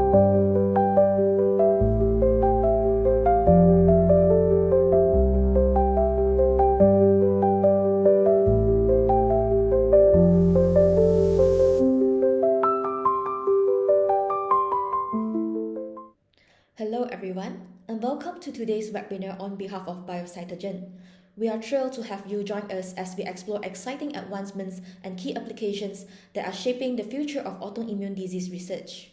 Hello everyone, and welcome to today's webinar on behalf of Biocytogen. We are thrilled to have you join us as we explore exciting advancements and key applications that are shaping the future of autoimmune disease research.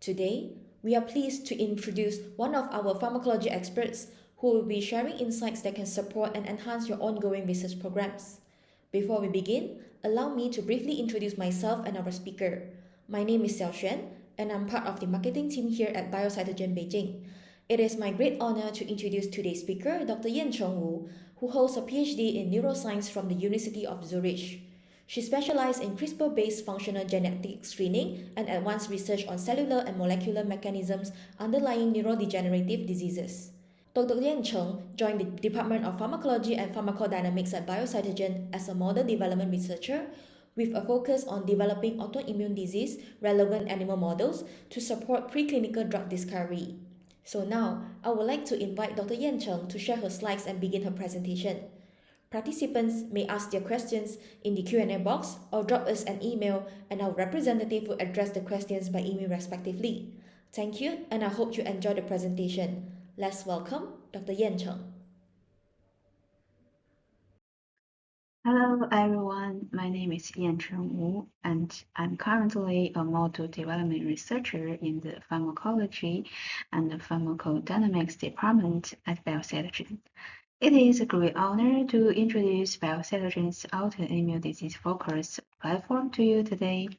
Today, we are pleased to introduce one of our pharmacology experts who will be sharing insights that can support and enhance your ongoing research programs. Before we begin, allow me to briefly introduce myself and our speaker. My name is Xiaoxuan, and I'm part of the marketing team here at Biocytogen Beijing. It is my great honor to introduce today's speaker, Dr. Yancheng Wu, who holds a Ph.D. in Neuroscience from the University of Zurich. She specialized in CRISPR-based functional genetic screening and advanced research on cellular and molecular mechanisms underlying neurodegenerative diseases. Dr. Yancheng joined the Department of Pharmacology and Pharmacodynamics at Biocytogen as a model development researcher with a focus on developing autoimmune disease relevant animal models to support preclinical drug discovery. So now, I would like to invite Dr. Yancheng to share her slides and begin her presentation. Participants may ask their questions in the Q&A box or drop us an email, and our representative will address the questions by email respectively. Thank you, and I hope you enjoy the presentation. Let's welcome Dr. Yancheng. Hello everyone, my name is Yancheng Wu, and I'm currently a model development researcher in the Pharmacology and the Pharmacodynamics department at Biocytogen. It is a great honor to introduce Biocytogen's autoimmune disease focus platform to you today.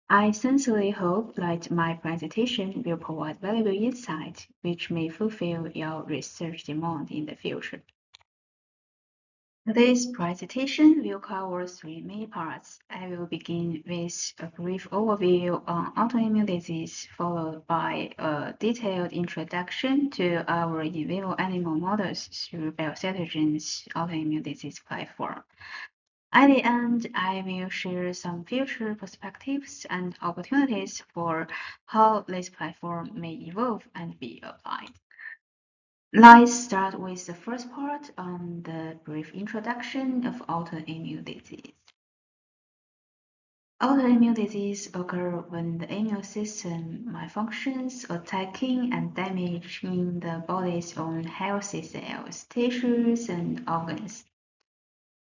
I sincerely hope that my presentation will provide valuable insight which may fulfill your research demand in the future. Today's presentation will cover three main parts. I will begin with a brief overview on autoimmune disease, followed by a detailed introduction to our in vivo animal models through Biocytogen's autoimmune disease platform. At the end, I will share some future perspectives and opportunities for how this platform may evolve and be applied. Let's start with the first part on the brief introduction of autoimmune disease. Autoimmune disease occur when the immune system malfunctions, attacking and damaging the body's own healthy cells, tissues, and organs.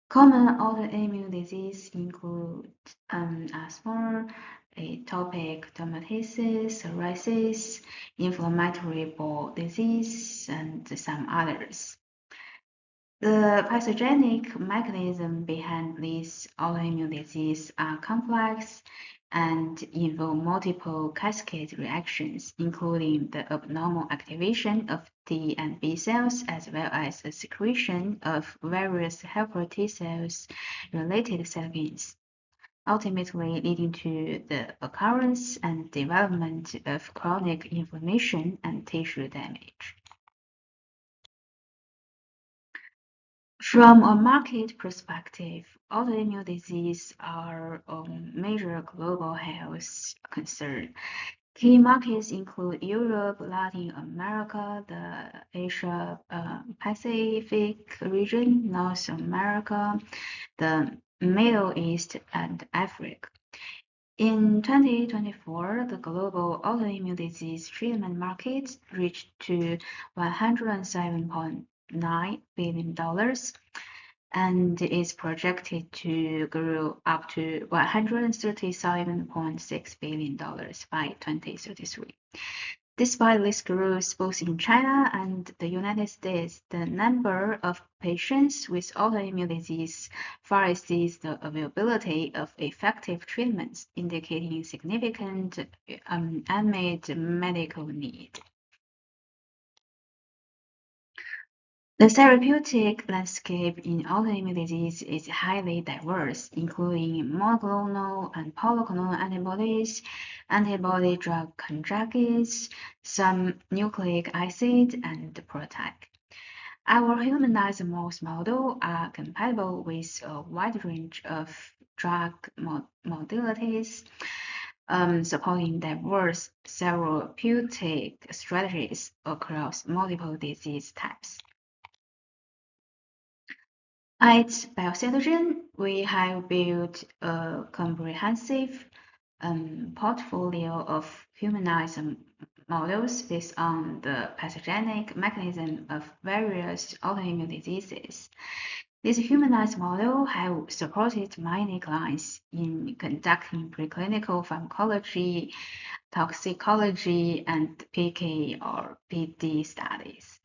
Common autoimmune disease include asthma, atopic dermatitis, psoriasis, inflammatory bowel disease, and some others. The pathogenic mechanism behind these autoimmune diseases are complex and involve multiple cascade reactions, including the abnormal activation of T and B cells, as well as the secretion of various helper T cells related cytokines, ultimately leading to the occurrence and development of chronic inflammation and tissue damage. From a market perspective, autoimmune diseases are a major global health concern. Key markets include Europe, Latin America, the Asia Pacific region, North America, the Middle East, and Africa. In 2024, the global autoimmune disease treatment market reached to $107.9 billion and is projected to grow up to $137.6 billion by 2033. Despite this growth both in China and the United States, the number of patients with autoimmune disease far exceeds the availability of effective treatments, indicating significant unmet medical need. The therapeutic landscape in autoimmune disease is highly diverse, including monoclonal and polyclonal antibodies, antibody-drug conjugates, some nucleic acid, and protein. Our humanized mouse model are compatible with a wide range of drug modalities. supporting diverse therapeutic strategies across multiple disease types. At Biocytogen, we have built a comprehensive portfolio of humanized models based on the pathogenic mechanism of various autoimmune diseases. These humanized models have supported many clients in conducting preclinical pharmacology, toxicology, and PK or PD studies.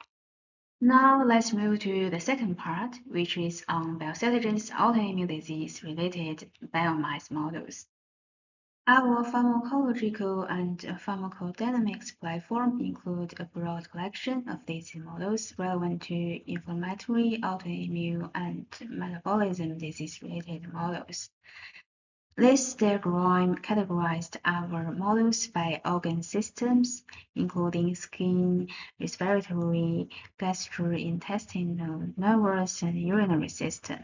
Now let's move to the second part, which is on Biocytogen's autoimmune disease-related biomice models. Our pharmacological and pharmacodynamics platform include a broad collection of disease models relevant to inflammatory, autoimmune, and metabolism disease-related models. This diagram categorized our models by organ systems, including skin, respiratory, gastrointestinal, nervous, and urinary system.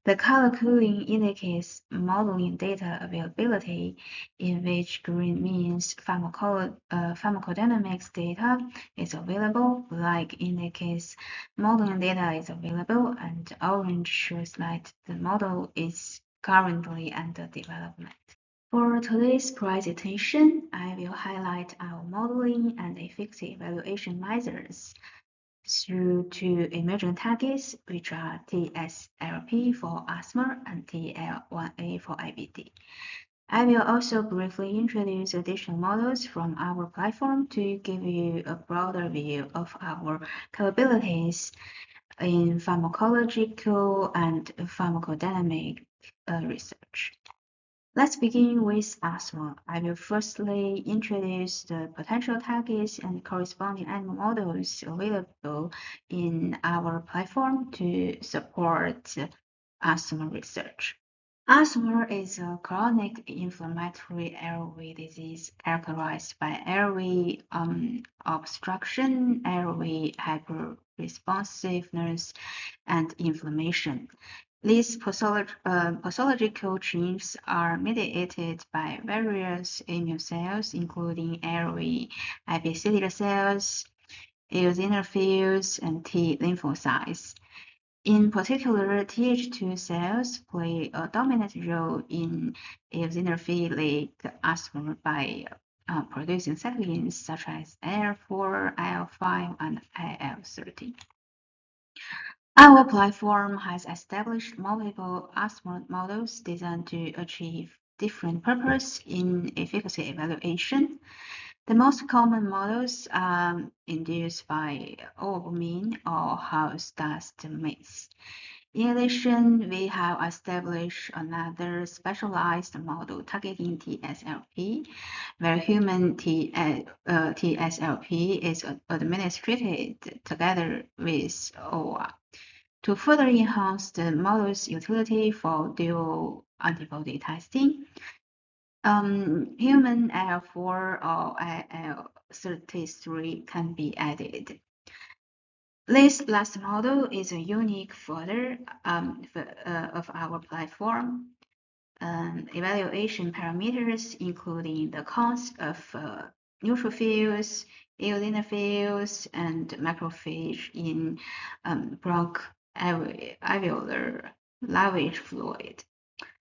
The color coding indicates modeling data availability, in which green means pharmacodynamics data is available, black indicates modeling data is available, and orange shows that the model is currently under development. For today's presentation, I will highlight our modeling and efficacy evaluation methods through two emerging targets, which are TSLP for asthma and TL1A for IBD. I will also briefly introduce additional models from our platform to give you a broader view of our capabilities in pharmacological and pharmacodynamic research. Let's begin with asthma. I will firstly introduce the potential targets and corresponding animal models available in our platform to support asthma research. Asthma is a chronic inflammatory airway disease characterized by airway obstruction, airway hyperresponsiveness, and inflammation. These pathological changes are mediated by various immune cells, including airway epithelial cells, eosinophils, and T lymphocytes. In particular, Th2 cells play a dominant role in eosinophilic asthma by producing cytokines such as IL-4, IL-5, and IL-13. Our platform has established multiple asthma models designed to achieve different purposes in efficacy evaluation. The most common models are induced by albumin or house dust mites. In addition, we have established another specialized model targeting TSLP, where human TSLP is administered together with OR. To further enhance the model's utility for dual antibody testing, human IL-4 or IL-33 can be added. This last model is a unique further of our platform. Evaluation parameters including the counts of neutrophils, eosinophils, and macrophage in bronchoalveolar lavage fluid,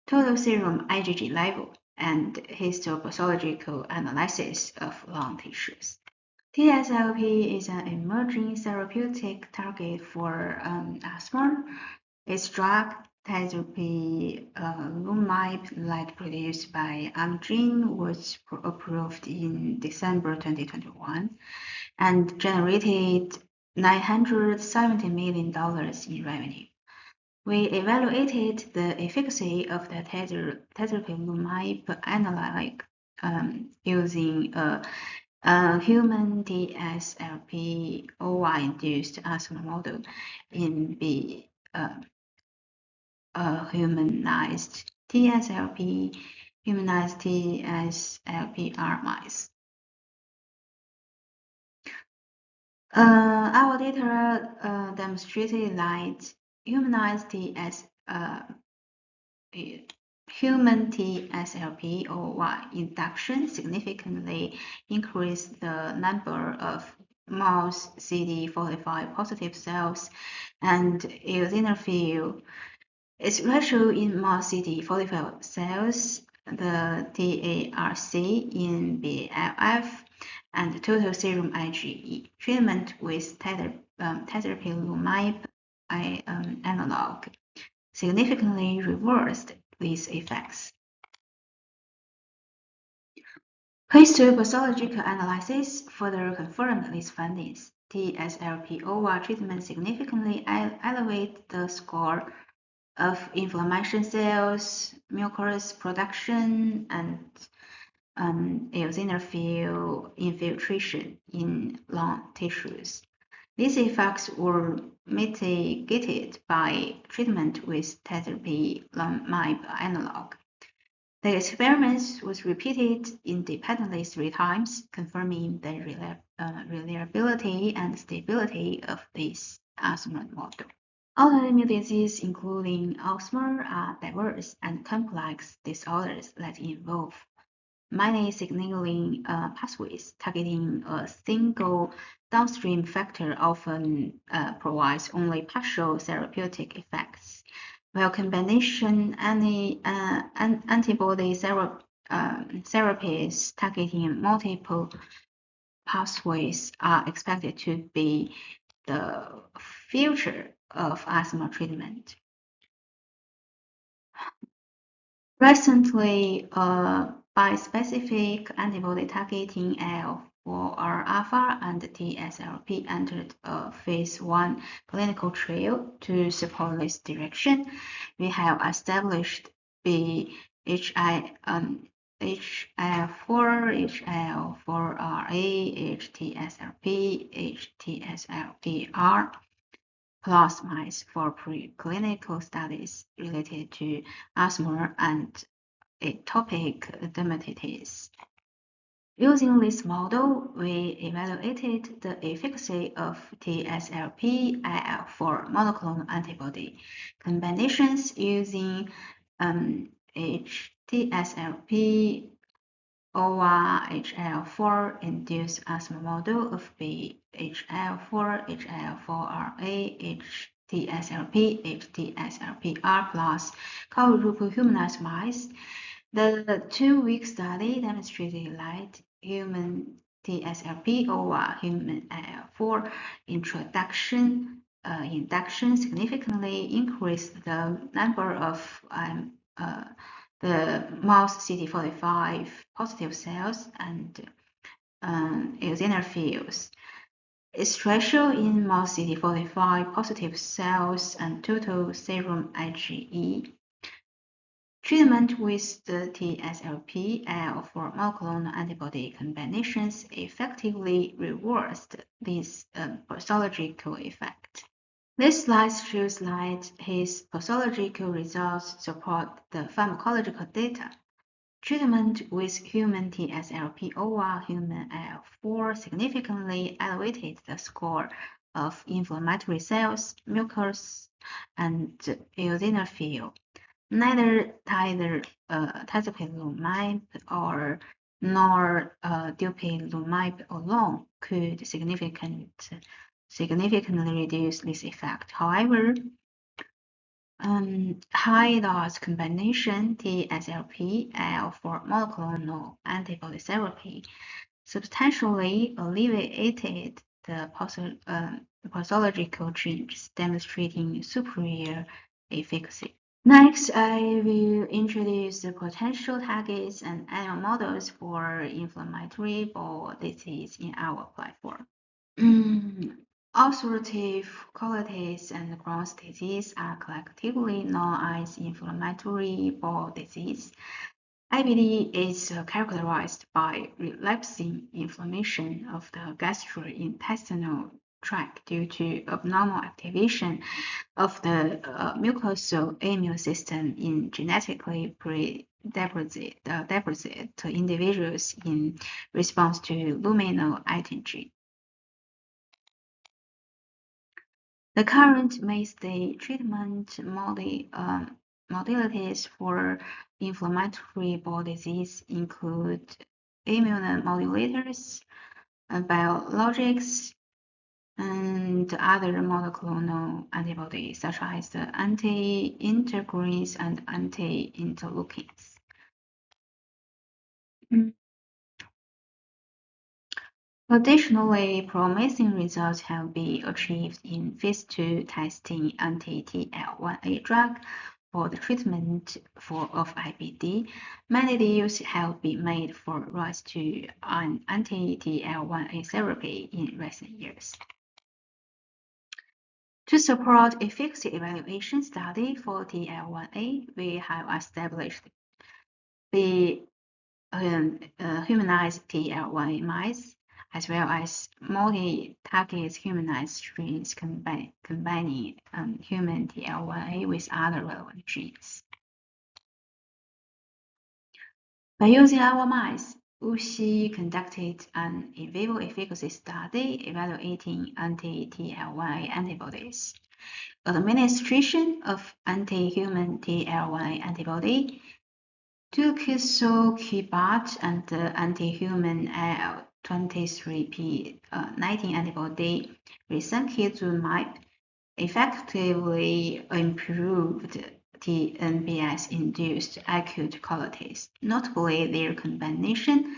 total serum IgG level, and histopathological analysis of lung tissues. TSLP is an emerging therapeutic target for asthma. Its drug, tezepelumab, produced by Amgen, was approved in December 2021 and generated $970 million in revenue. We evaluated the efficacy of the tezepelumab analog using a human TSLP OR-induced asthma model in the humanized TSLP, humanized TSLPR mice. Our data demonstrated that humanized Human TSLP or Y induction significantly increased the number of mouse CD45 positive cells and eosinophil. Its ratio in mouse CD45 cells, the DARC in BLF, and total serum IgE. Treatment with therapilumab analog significantly reversed these effects. Histopathological analysis further confirmed these findings. TSLP-OVA treatment significantly elevated the score of inflammation cells, mucus production, and eosinophil infiltration in lung tissues. These effects were mitigated by treatment with therapilumab analog. The experiment was repeated independently 3 times, confirming the reliability and stability of this asthma model. Autoimmune diseases, including asthma, are diverse and complex disorders that involve many signaling pathways. Targeting a single downstream factor often provides only partial therapeutic effects, while combination antibody therapies targeting multiple pathways are expected to be the future of asthma treatment. Recently, bispecific antibody targeting IL-4R alpha and TSLP entered a phase 1 clinical trial to support this direction. We have established HIL4, HIL4RA, HTSLP, HTSLPR plasmids for preclinical studies related to asthma and atopic dermatitis. Using this model, we evaluated the efficacy of TSLP IL-4 monoclonal antibody combinations using TSLP OVA HIL4 induced asthma model of HIL4, HIL4RA, HTSLP, HTSLPR plus co-group humanized mice. The 2-week study demonstrated that human TSLP OVA human IL4 induction significantly increased the number of the mouse CD45 positive cells and eosinophils. Its ratio in mouse CD45 positive cells and total serum IgE. Treatment with the TSLP IL-4 monoclonal antibody combinations effectively reversed this pathological effect. This slide shows that his pathological results support the pharmacological data. Treatment with human TSLP over human IL-4 significantly elevated the score of inflammatory cells, mucus, and eosinophil. Neither tazapilumab nor dupilumab alone could significantly reduce this effect. However, high-dose combination TSLP IL-4 monoclonal antibody therapy substantially alleviated the pathological changes, demonstrating superior efficacy. Next, I will introduce the potential targets and animal models for inflammatory bowel disease in our platform. Ulcerative colitis and Crohn's disease are collectively known as inflammatory bowel disease. IBD is characterized by relapsing inflammation of the gastrointestinal tract due to abnormal activation of the mucosal immune system in genetically deficit individuals in response to luminal antigen. The current mainstay treatment modalities for inflammatory bowel disease include immunomodulators, biologics, and other monoclonal antibodies such as the anti-integrins and anti-interleukins. Additionally, promising results have been achieved in phase 2 testing anti-TL1A drug for the treatment of IBD. Many deals have been made for rise to an anti-TL1A therapy in recent years. To support efficacy evaluation study for TL1A, we have established the humanized TL1A mice, as well as multi-target humanized strains combining human TL1A with other relevant genes. By using our mice, WuXi conducted an in vivo efficacy study evaluating anti-TL1A antibodies. Administration of anti-human TL1A antibody tulisokibart and the anti-human IL-23p19 antibody risankizumab effectively improved TNBS-induced acute colitis. Notably, their combination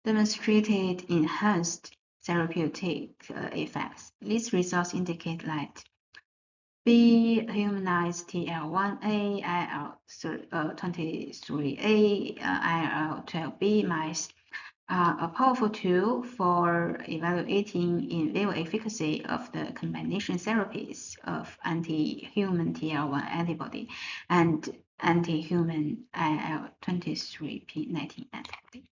demonstrated enhanced therapeutic effects. These results indicate that humanized TL1A, IL-23A, IL-12B mice are a powerful tool for evaluating in vivo efficacy of the combination therapies of anti-human TL1 antibody and anti-human IL-23p19 antibody.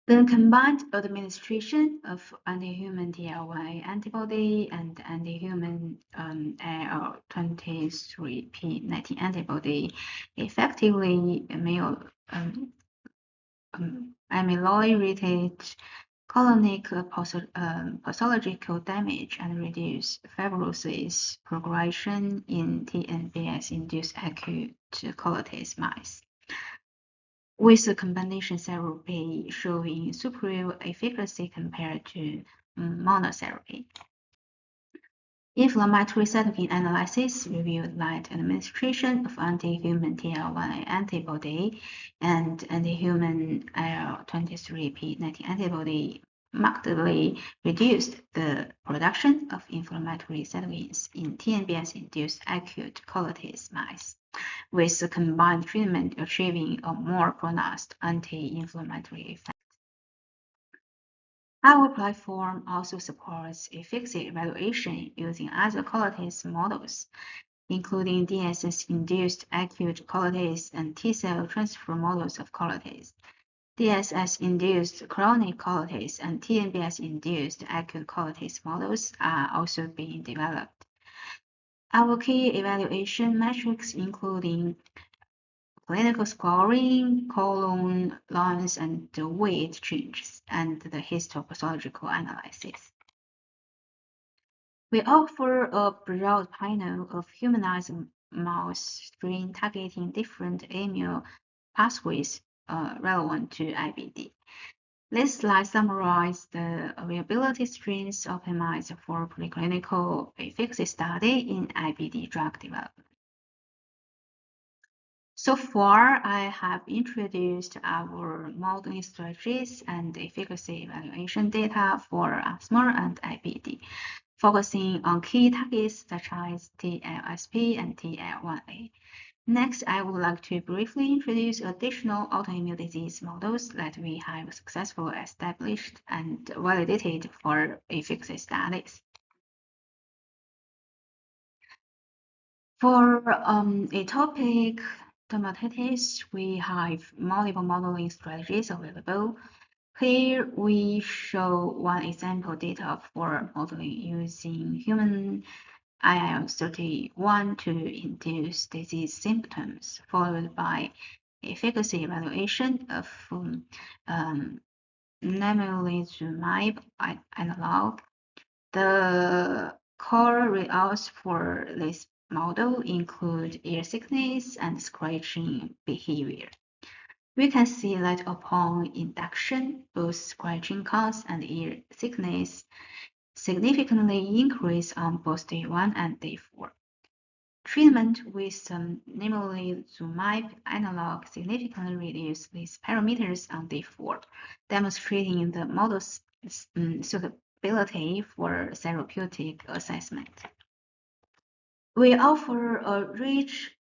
The combined administration of anti-human TL1A antibody and anti-human IL-23p19 antibody effectively ameliorated colonic pathological damage and reduce fibrosis progression in TNBS-induced acute colitis mice, with the combination therapy showing superior efficacy compared to monotherapy. Inflammatory cytokine analysis revealed that administration of anti-human TL1A antibody and anti-human IL-23p19 antibody markedly reduced the production of inflammatory cytokines in TNBS-induced acute colitis mice, with the combined treatment achieving a more pronounced anti-inflammatory effect. Our platform also supports efficacy evaluation using other colitis models, including DSS-induced acute colitis and T-cell transfer models of colitis. DSS-induced chronic colitis and TNBS-induced acute colitis models are also being developed. Our key evaluation metrics including clinical scoring, colon, lines, and the weight changes, and the histopathological analysis. We offer a broad panel of humanized mouse strain targeting different immune pathways relevant to IBD. This slide summarizes the availability strains optimized for preclinical efficacy study in IBD drug development. So far, I have introduced our modeling strategies and efficacy evaluation data for asthma and IBD, focusing on key targets such as TLSP and TL1A. Next, I would like to briefly introduce additional autoimmune disease models that we have successfully established and validated for efficacy studies. For atopic dermatitis, we have multiple modeling strategies available. Here we show one example data for modeling using human IL-31 to induce disease symptoms, followed by efficacy evaluation of nemolizumab analog. The Core readouts for this model include ear thickness and scratching behavior. We can see that upon induction, both scratching counts and ear thickness significantly increase on both day 1 and day 4. Treatment with nemolizumab analog significantly reduced these parameters on day 4, demonstrating the model's suitability for therapeutic assessment. We offer a rich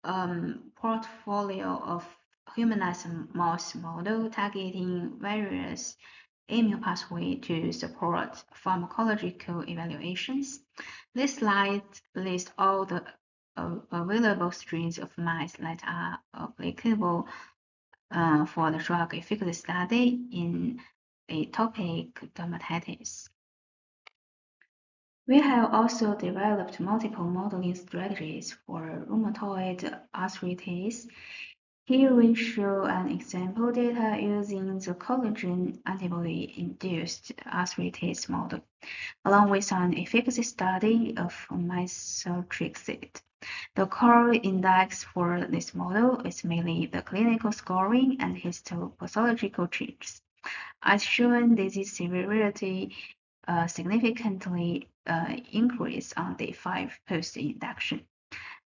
portfolio of humanized mouse model targeting various immune pathways to support pharmacological evaluations. This slide lists all the available strains of mice that are applicable for the drug efficacy study in atopic dermatitis. We have also developed multiple modeling strategies for rheumatoid arthritis. Here we show an example data using the collagen antibody-induced arthritis model, along with an efficacy study of methotrexate. The core index for this model is mainly the clinical scoring and histopathological changes. As shown, disease severity significantly increased on day 5 post-induction,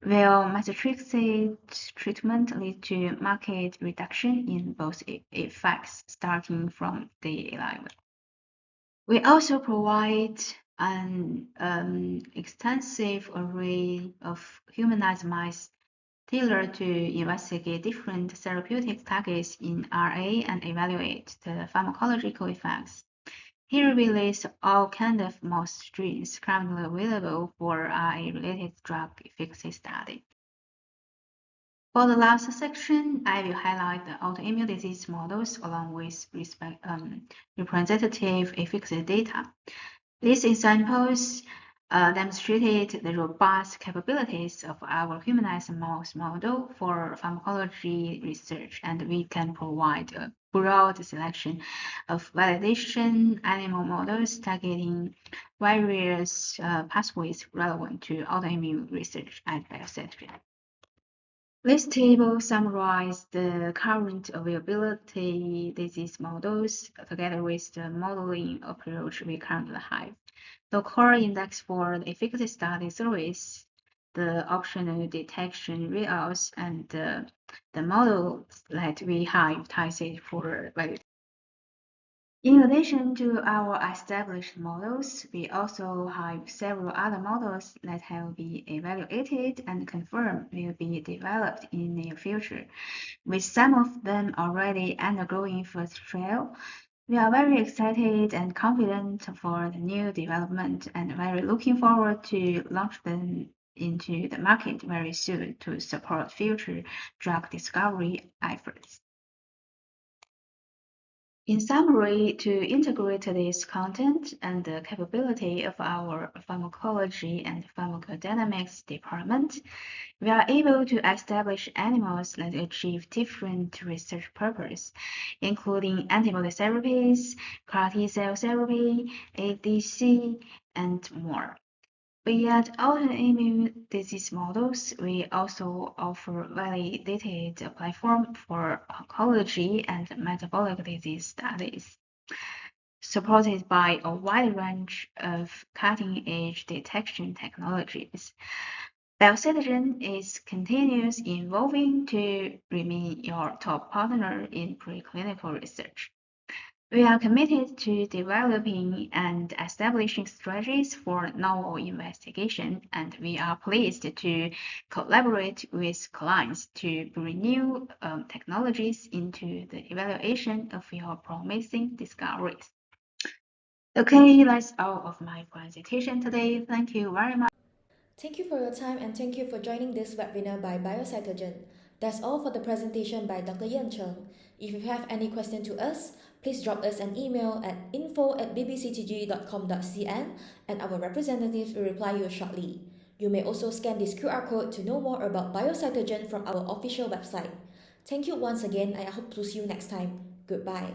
while methotrexate treatment leads to marked reduction in both effects starting from day 11. We also provide an extensive array of humanized mice tailored to investigate different therapeutic targets in RA and evaluate the pharmacological effects. Here we list all kinds of mouse strains currently available for RA-related drug efficacy study. For the last section, I will highlight the autoimmune disease models along with representative efficacy data. These examples demonstrated the robust capabilities of our humanized mouse model for pharmacology research, and we can provide a broad selection of validation animal models targeting various pathways relevant to autoimmune research at Biocytogen. This table summarizes the current availability disease models together with the modeling approach we currently have. The core index for the efficacy study series, the optional detection readouts, and the models that we have tested for validation. In addition to our established models, we also have several other models that have been evaluated and confirmed will be developed in the near future, with some of them already undergoing first trial. We are very excited and confident for the new development and very looking forward to launch them into the market very soon to support future drug discovery efforts. In summary, to integrate this content and the capability of our pharmacology and pharmacodynamics department, we are able to establish animals that achieve different research purposes, including antibody therapies, CAR T-cell therapy, ADC, and more. Beyond autoimmune disease models, we also offer validated platform for oncology and metabolic disease studies, supported by a wide range of cutting-edge detection technologies. Biocytogen is continuously evolving to remain your top partner in preclinical research. We are committed to developing and establishing strategies for novel investigation, and we are pleased to collaborate with clients to bring new technologies into the evaluation of your promising discoveries. Okay, that's all of my presentation today. Thank you very much. Thank you for your time and thank you for joining this webinar by Biocytogen. That's all for the presentation by Dr. Yancheng. If you have any question to us, please drop us an email at info@bbctg.com.cn and our representatives will reply you shortly. You may also scan this QR code to know more about Biocytogen from our official website. Thank you once again and I hope to see you next time. Goodbye.